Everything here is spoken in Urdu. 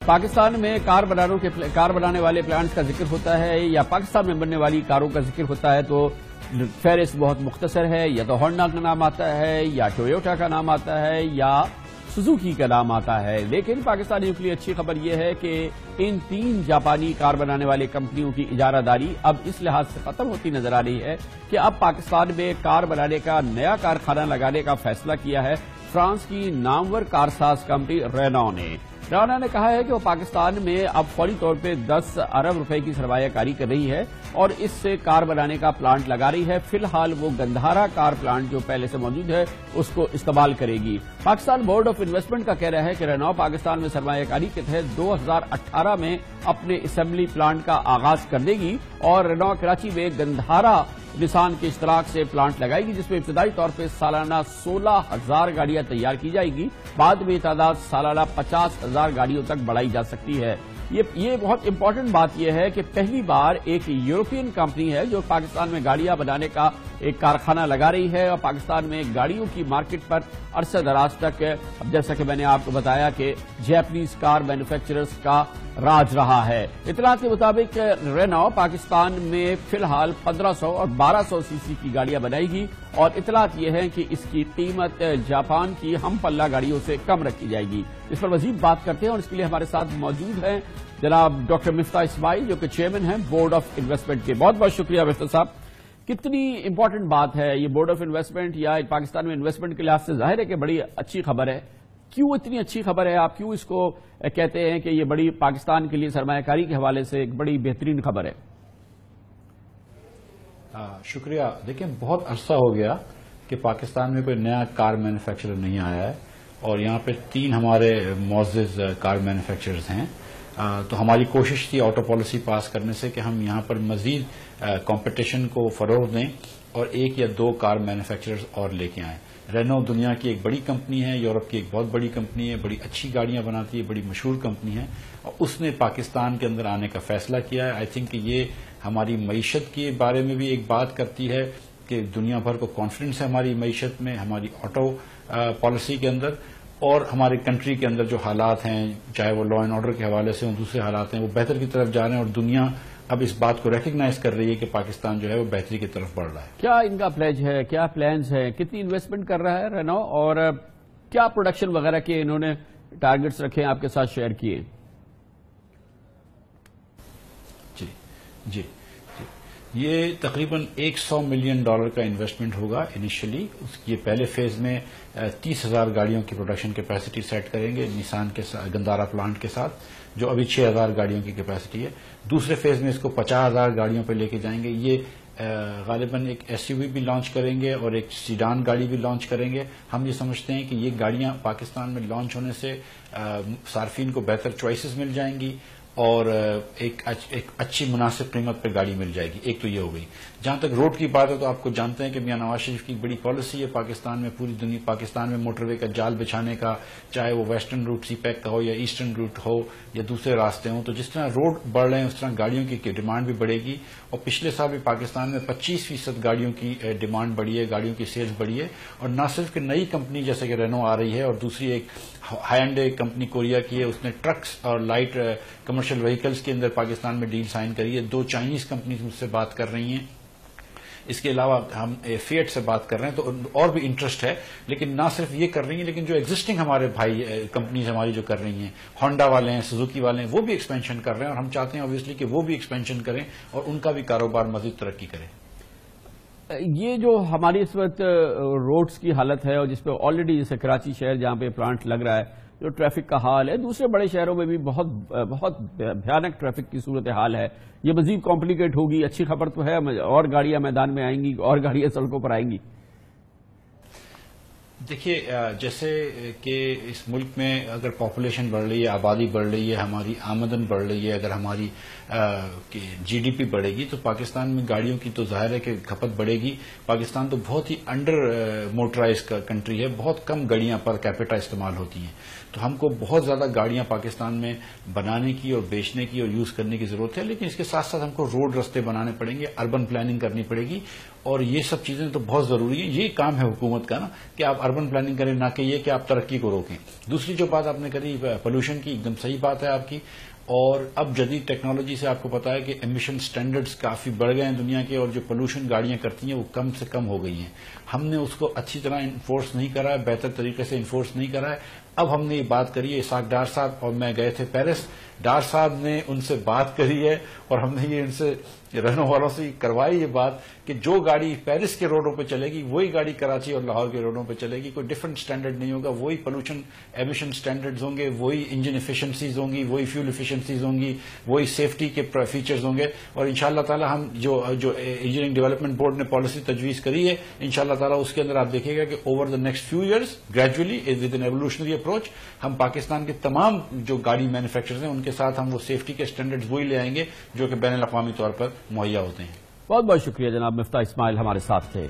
پاکستان میں کار بنانے والے پلانٹس کا ذکر ہوتا ہے یا پاکستان میں بننے والی کاروں کا ذکر ہوتا ہے تو فہرست بہت مختصر ہے. یا تو ہونڈا کا نام آتا ہے یا ٹویوٹا کا نام آتا ہے یا سوزوکی کا نام آتا ہے. لیکن پاکستانیوں کے لیے اچھی خبر یہ ہے کہ ان 3 جاپانی کار بنانے والے کمپنیوں کی اجارہ داری اب اس لحاظ سے ختم ہوتی نظر آ رہی ہے کہ اب پاکستان میں کار بنانے کا نیا کارخانہ لگانے کا فیصلہ کیا ہے فرانس کی نامور کارساز کمپنی رینو نے. رینو نے کہا ہے کہ وہ پاکستان میں اب فوری طور پہ 10 ارب روپے کی سرمایہ کاری کر رہی ہے اور اس سے کار بنانے کا پلانٹ لگا رہی ہے. فی الحال وہ گندھارا کار پلانٹ جو پہلے سے موجود ہے اس کو استعمال کرے گی. پاکستان بورڈ آف انویسٹمنٹ کا کہہ رہا ہے کہ رینو پاکستان میں سرمایہ کاری کے تحت 2018 میں اپنے اسمبلی پلانٹ کا آغاز کر دے گی اور رینو کراچی میں گندھارا نسان کے اشتراک سے پلانٹ لگائے گی جس میں ابتدائی طور پہ سالانہ 16,000 گاڑیاں تیار کی جائے گی. بعد میں یہ تعداد سالانہ 50,000 گاڑیوں تک بڑھائی جا سکتی ہے. یہ بہت امپورٹنٹ بات یہ ہے کہ پہلی بار ایک یورپین کمپنی ہے جو پاکستان میں گاڑیاں بنانے کا ایک کارخانہ لگا رہی ہے اور پاکستان میں گاڑیوں کی مارکیٹ پر عرصہ دراز تک جیسا کہ میں نے آپ کو بتایا کہ جیپنیز کار مینوفیکچررز کا راج رہا ہے. اطلاعات کے مطابق رینو پاکستان میں فی الحال 1500 اور 1200 سی سی کی گاڑیاں بنائے گی اور اطلاعات یہ ہے کہ اس کی قیمت جاپان کی ہم پلہ گاڑیوں سے کم رکھی جائے گی. اس پر مزید بات کرتے ہیں اور اس کے لیے ہمارے ساتھ موجود ہیں جناب ڈاکٹر مفتاح اسماعیل جو کہ چیئرمین ہیں بورڈ آف انویسٹمنٹ کے. بہت بہت شکریہ مفتاح صاحب. کتنی امپورٹنٹ بات ہے یہ بورڈ آف انویسٹمنٹ یا پاکستان میں انویسٹمنٹ کے لحاظ سے ظاہر ہے کہ بڑی اچھی خبر ہے. کیوں اتنی اچھی خبر ہے؟ آپ کیوں اس کو کہتے ہیں کہ یہ بڑی پاکستان کے لیے سرمایہ کاری کے حوالے سے ایک بڑی بہترین خبر ہے؟ شکریہ. دیکھیں بہت عرصہ ہو گیا کہ پاکستان میں کوئی نیا کار مینوفیکچرر نہیں آیا ہے اور یہاں پہ 3 ہمارے معزز کار مینوفیکچررز ہیں. تو ہماری کوشش تھی آٹو پالیسی پاس کرنے سے کہ ہم یہاں پر مزید کمپٹیشن کو فروغ دیں اور 1 یا 2 کار مینوفیکچررز اور لے کے آئیں. رینو دنیا کی ایک بڑی کمپنی ہے، یورپ کی ایک بہت بڑی کمپنی ہے، بڑی اچھی گاڑیاں بناتی ہے، بڑی مشہور کمپنی ہے اور اس نے پاکستان کے اندر آنے کا فیصلہ کیا ہے. آئی تھنک کہ یہ ہماری معیشت کے بارے میں بھی ایک بات کرتی ہے کہ دنیا بھر کو کانفیڈنس ہے ہماری معیشت میں، ہماری آٹو پالیسی کے اندر اور ہمارے کنٹری کے اندر جو حالات ہیں چاہے وہ لا اینڈ آرڈر کے حوالے سے ہوں دوسرے حالات ہیں وہ بہتر کی طرف جا رہے ہیں اور دنیا اب اس بات کو ریکگنائز کر رہی ہے کہ پاکستان جو ہے وہ بہتری کی طرف بڑھ رہا ہے. کیا ان کا پلیج ہے؟ کیا پلانز ہیں؟ کتنی انویسٹمنٹ کر رہا ہے رینو اور کیا پروڈکشن وغیرہ کے انہوں نے ٹارگٹس رکھے ہیں آپ کے ساتھ شیئر کیے؟ جی یہ تقریباً $100 ملین کا انویسٹمنٹ ہوگا انیشلی. یہ پہلے فیز میں 30,000 گاڑیوں کی پروڈکشن کیپیسٹی سیٹ کریں گے نسان کے گندھارا پلانٹ کے ساتھ جو ابھی 6,000 گاڑیوں کی کیپیسٹی ہے. دوسرے فیز میں اس کو 50,000 گاڑیوں پہ لے کے جائیں گے. یہ غالباً ایک SUV بھی لانچ کریں گے اور ایک سیڈان گاڑی بھی لانچ کریں گے. ہم یہ سمجھتے ہیں کہ یہ گاڑیاں پاکستان میں لانچ ہونے سے صارفین کو بہتر چوائسز مل جائیں گی اور ایک اچھی مناسب قیمت پہ گاڑی مل جائے گی. ایک تو یہ ہو گئی. جہاں تک روڈ کی بات ہے تو آپ کو جانتے ہیں کہ میاں نواز شریف کی بڑی پالیسی ہے پاکستان میں، پوری دنیا پاکستان میں موٹر وے کا جال بچھانے کا، چاہے وہ ویسٹرن روٹ سی پیک کا ہو یا ایسٹرن روٹ ہو یا دوسرے راستے ہوں. تو جس طرح روڈ بڑھ رہے ہیں اس طرح گاڑیوں کی ڈیمانڈ بھی بڑھے گی اور پچھلے سال بھی پاکستان میں 25% گاڑیوں کی ڈیمانڈ بڑھی ہے، گاڑیوں کی سیلز بڑھی ہے. اور نہ صرف کہ نئی کمپنی جیسے کہ رینو آ رہی ہے اور دوسری ایک ہائی اینڈ کمپنی کوریا کی ہے، اس نے ٹرکس اور لائٹ کمرشل وہیکلز کے اندر پاکستان میں ڈیل سائن کری ہے. 2 چائنیز کمپنیز مجھ سے بات کر رہی ہیں. اس کے علاوہ ہم فیٹ سے بات کر رہے ہیں تو اور بھی انٹرسٹ ہے. لیکن نہ صرف یہ کر رہی ہیں لیکن جو ایگزسٹنگ ہمارے بھائی کمپنیز ہماری جو کر رہی ہیں، ہونڈا والے ہیں، سوزوکی والے ہیں، وہ بھی ایکسپینشن کر رہے ہیں اور ہم چاہتے ہیں obviously کہ وہ بھی ایکسپینشن کریں اور ان کا بھی کاروبار مزید ترقی کرے. یہ جو ہماری اس وقت روڈز کی حالت ہے اور جس پہ آلریڈی جیسے کراچی شہر جہاں پہ پلانٹ لگ رہا ہے جو ٹریفک کا حال ہے، دوسرے بڑے شہروں میں بھی بہت بھیانک ٹریفک کی صورتحال ہے. یہ مزید کمپلیکیٹ ہوگی. اچھی خبر تو ہے اور گاڑیاں میدان میں آئیں گی اور گاڑیاں سڑکوں پر آئیں گی. دیکھیے جیسے کہ اس ملک میں اگر پاپولیشن بڑھ رہی ہے، آبادی بڑھ رہی ہے، ہماری آمدن بڑھ رہی ہے، اگر ہماری GDP بڑھے گی تو پاکستان میں گاڑیوں کی تو ظاہر ہے کہ کھپت بڑھے گی. پاکستان تو بہت ہی انڈر موٹرائز کنٹری ہے، بہت کم گاڑیاں پر کیپیٹا استعمال ہوتی ہیں. تو ہم کو بہت زیادہ گاڑیاں پاکستان میں بنانے کی اور بیچنے کی اور یوز کرنے کی ضرورت ہے. لیکن اس کے ساتھ ساتھ ہم کو روڈ رستے بنانے پڑیں گے، اربن پلاننگ کرنی پڑے گی اور یہ سب چیزیں تو بہت ضروری ہیں. یہ کام ہے حکومت کا نا کہ آپ اربن پلاننگ کریں، نہ کہ یہ کہ آپ ترقی کو روکیں۔ دوسری جو بات آپ نے کری پولوشن کی، ایک دم صحیح بات ہے آپ کی، اور اب جدید ٹیکنالوجی سے آپ کو پتا ہے کہ ایمیشن سٹینڈرڈز کافی بڑھ گئے ہیں دنیا کے، اور جو پولوشن گاڑیاں کرتی ہیں وہ کم سے کم ہو گئی ہیں۔ ہم نے اس کو اچھی طرح انفورس نہیں کرا ہے، بہتر طریقے سے انفورس نہیں کرا ہے۔ اب ہم نے یہ بات کری ہے، اسحاق ڈار صاحب اور میں گئے تھے پیرس، ڈار صاحب نے ان سے بات کری ہے، اور ہم نے یہ ان سے رہنے والوں سے کروائی یہ بات کہ جو گاڑی پیرس کے روڈوں پہ چلے گی وہی گاڑی کراچی اور لاہور کے روڈوں پہ چلے گی، کوئی ڈفرنٹ سٹینڈرڈ نہیں ہوگا، وہی پولوشن ایمیشن سٹینڈرڈز ہوں گے، وہی انجن ایفیشنسیز ہوں گی، وہی فیول ایفیشنسیز ہوں گی، وہی سیفٹی کے فیچرز ہوں گے، اور انشاءاللہ تعالی ہم جو انجینئرنگ ڈیولپمنٹ بورڈ نے پالیسی تجویز کری ہے، انشاءاللہ تعالی اس کے اندر آپ دیکھیے گا کہ over the next few years gradually with an evolutionary approach ہم پاکستان کے تمام جو گاڑی مینوفیکچررز ہیں ان کے ساتھ ہم وہ سیفٹی کے سٹینڈرڈز وہی لے آئیں گے جو کہ بین الاقوامی طور پر مہیا ہوتے ہیں۔ بہت بہت شکریہ جناب مفتاح اسماعیل ہمارے ساتھ تھے۔